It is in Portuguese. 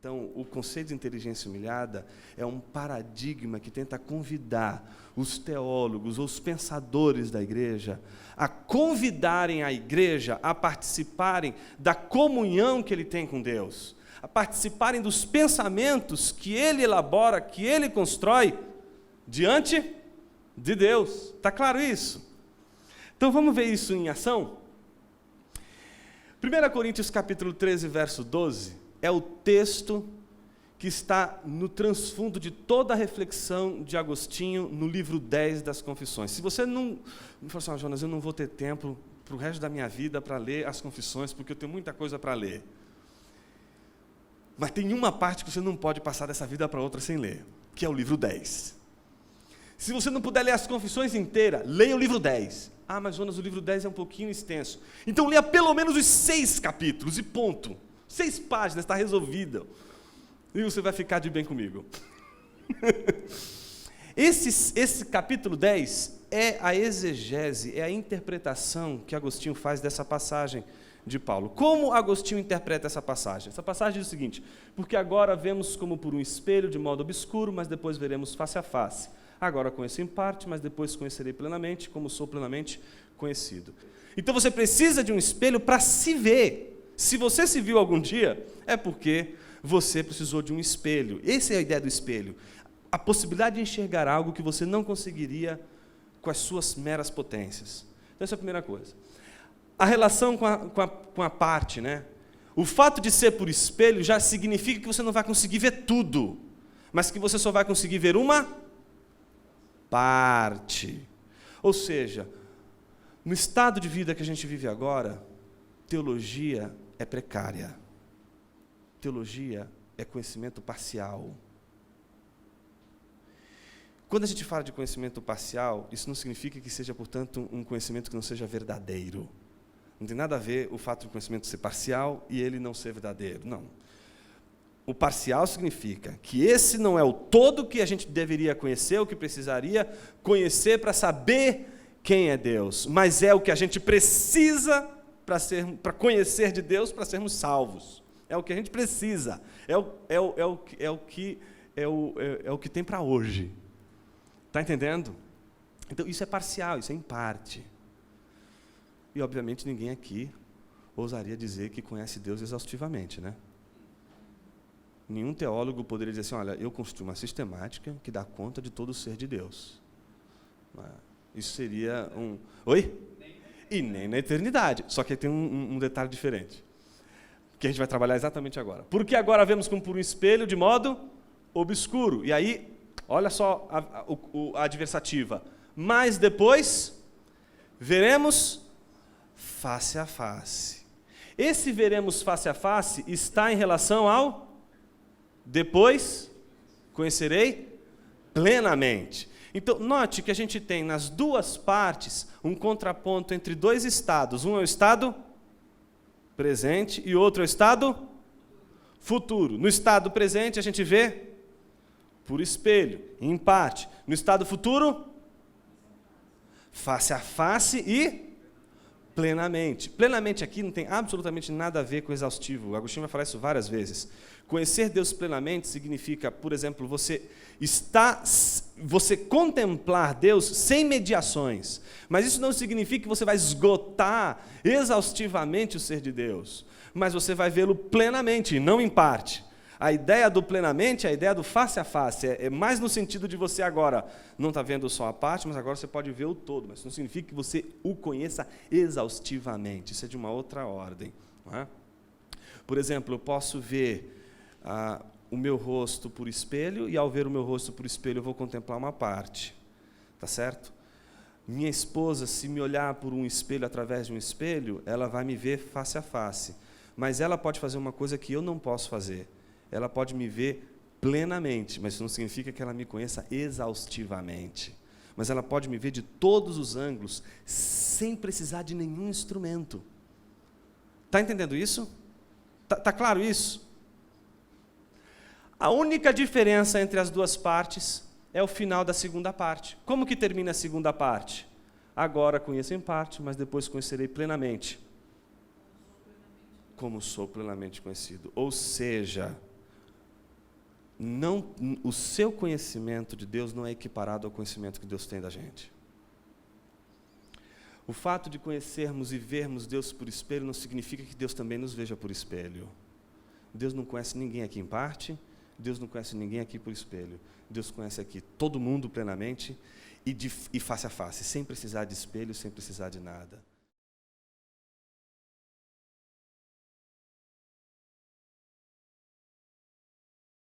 Então, o conceito de inteligência humilhada é um paradigma que tenta convidar os teólogos ou os pensadores da igreja a convidarem a igreja a participarem da comunhão que ele tem com Deus, a participarem dos pensamentos que ele elabora, que ele constrói diante de Deus. Está claro isso? Então, vamos ver isso em ação? 1 Coríntios capítulo 13, verso 12, é o texto que está no transfundo de toda a reflexão de Agostinho no livro 10 das Confissões. Se você não fala assim, Jonas, eu não vou ter tempo para o resto da minha vida para ler as Confissões, porque eu tenho muita coisa para ler. Mas tem uma parte que você não pode passar dessa vida para outra sem ler, que é o livro 10. Se você não puder ler as Confissões inteiras, leia o livro 10. Ah, mas Jonas, o livro 10 é um pouquinho extenso. Então leia pelo menos os 6 capítulos e ponto. 6 páginas, está resolvido. E você vai ficar de bem comigo. Esse capítulo 10 é a exegese, é a interpretação que Agostinho faz dessa passagem de Paulo. Como Agostinho interpreta essa passagem? Essa passagem diz o seguinte: porque agora vemos como por um espelho, de modo obscuro, mas depois veremos face a face. Agora conheço em parte, mas depois conhecerei plenamente, como sou plenamente conhecido. Então você precisa de um espelho para se ver. Se você se viu algum dia, é porque você precisou de um espelho. Essa é a ideia do espelho. A possibilidade de enxergar algo que você não conseguiria com as suas meras potências. Então, essa é a primeira coisa. A relação com a parte, né? O fato de ser por espelho já significa que você não vai conseguir ver tudo, mas que você só vai conseguir ver uma parte. Ou seja, no estado de vida que a gente vive agora, teologia é precária. Teologia é conhecimento parcial. Quando a gente fala de conhecimento parcial, isso não significa que seja, portanto, um conhecimento que não seja verdadeiro. Não tem nada a ver o fato do conhecimento ser parcial e ele não ser verdadeiro. Não. O parcial significa que esse não é o todo que a gente deveria conhecer, o que precisaria conhecer para saber quem é Deus, mas é o que a gente precisa para conhecer de Deus, para sermos salvos. É o que a gente precisa. É o que tem para hoje. Está entendendo? Então, isso é parcial, isso é em parte. E, obviamente, ninguém aqui ousaria dizer que conhece Deus exaustivamente, né? Nenhum teólogo poderia dizer assim, olha, eu construo uma sistemática que dá conta de todo o ser de Deus. Isso seria um... Oi? E nem na eternidade. Só que tem um detalhe diferente, que a gente vai trabalhar exatamente agora. Porque agora vemos como por um espelho de modo obscuro. E aí, olha só a adversativa. Mas depois veremos face a face. Esse veremos face a face está em relação ao depois conhecerei plenamente. Então, note que a gente tem nas duas partes um contraponto entre dois estados. Um é o estado presente e outro é o estado futuro. No estado presente, a gente vê por espelho, em parte. No estado futuro, face a face e plenamente. Plenamente aqui não tem absolutamente nada a ver com exaustivo. O Agostinho vai falar isso várias vezes. Conhecer Deus plenamente significa, por exemplo, você contemplar Deus sem mediações. Mas isso não significa que você vai esgotar exaustivamente o ser de Deus. Mas você vai vê-lo plenamente, não em parte. A ideia do plenamente é a ideia do face a face. É mais no sentido de você agora não está vendo só a parte, mas agora você pode ver o todo. Mas isso não significa que você o conheça exaustivamente. Isso é de uma outra ordem. Não é? Por exemplo, eu posso ver o meu rosto por espelho, e ao ver o meu rosto por espelho eu vou contemplar uma parte. Tá certo? Minha esposa, se me olhar por um espelho através de um espelho, ela vai me ver face a face. Mas ela pode fazer uma coisa que eu não posso fazer. Ela pode me ver plenamente, mas isso não significa que ela me conheça exaustivamente. Mas ela pode me ver de todos os ângulos, sem precisar de nenhum instrumento. Está entendendo isso? Tá claro isso? A única diferença entre as duas partes é o final da segunda parte. Como que termina a segunda parte? Agora conheço em parte, mas depois conhecerei plenamente. Como sou plenamente conhecido. Ou seja, o seu conhecimento de Deus não é equiparado ao conhecimento que Deus tem da gente. O fato de conhecermos e vermos Deus por espelho não significa que Deus também nos veja por espelho. Deus não conhece ninguém aqui em parte, Deus não conhece ninguém aqui por espelho. Deus conhece aqui todo mundo plenamente e face a face, sem precisar de espelho, sem precisar de nada.